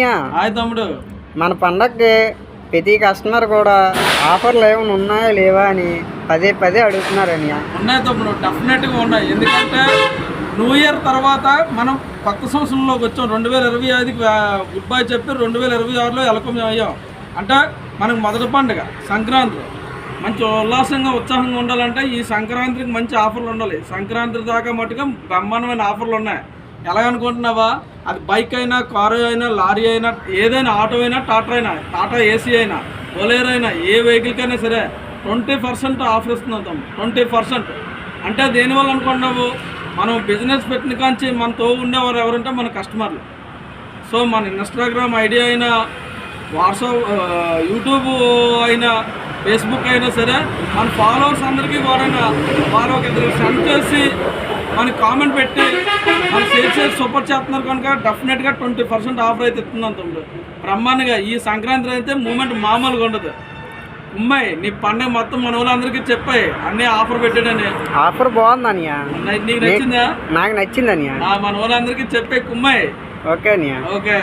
Hi తమ్ముడు. మన పండగకి ప్రతి కస్టమర్ కూడా ఆఫర్లు ఏమైనా ఉన్నాయా లేవా అని పదే పదే అడుగుతున్నారని. ఉన్నాయి తమ్ముడు, డెఫినెట్గా ఉన్నాయి. ఎందుకంటే న్యూ ఇయర్ తర్వాత మనం కొత్త సంవత్సరంలోకి వచ్చాం. 2025కి గుడ్ బై చెప్పి 2026లో వెల్కమ్ అయ్యాం. అంటే మనకు మొదటి పండుగ సంక్రాంతి. మంచి ఉల్లాసంగా ఉత్సాహంగా ఉండాలంటే ఈ సంక్రాంతికి మంచి ఆఫర్లు ఉండాలి. సంక్రాంతి దాకా మటుగా బ్రహ్మాండమైన ఆఫర్లు ఉన్నాయి. ఎలాగనుకుంటున్నావా? అది బైక్ అయినా, కారు అయినా, లారీ అయినా, ఏదైనా ఆటో అయినా, టాటా ఏసీ అయినా, బొలేరో అయినా, ఏ వెహికల్కైనా సరే 20% ఆఫర్ ఇస్తున్నాం తమ్ముడు. 20% అంటే దేనివల్ల అనుకున్నావు? మనం బిజినెస్ పెట్టిన కాంచి మనతో ఉండేవారు ఎవరంటే మన కస్టమర్లు. సో మన ఇన్స్టాగ్రామ్ ఐడి అయినా, వాట్సాప్, యూట్యూబ్ అయినా, ఫేస్బుక్ అయినా సరే మన ఫాలోవర్స్ అందరికీ కూడా వాళ్ళు ఒక ఇద్దరు సెండ్ చేసి మనకి కామెంట్ పెట్టి మన షేర్ చేసి సపోర్ట్ చేస్తున్నారు కనుక డెఫినెట్గా 20% ఆఫర్ అయితే ఇస్తున్నాం తమ్ముడు. బ్రహ్మాండంగా ఈ సంక్రాంతి అయితే మూమెంట్ మామూలుగా ఉండదు. అమ్మాయి నీ పండుగ మొత్తం మన వాళ్ళందరికీ చెప్పాయి అన్నీ ఆఫర్ పెట్టాడని. ఆఫర్ బాగుంది అనియా, నీకు నచ్చిందా? నాకు నచ్చింది అనియా. మన వాళ్ళందరికీ చెప్పే కుమ్మాయి. ఓకే అనియా. ఓకే.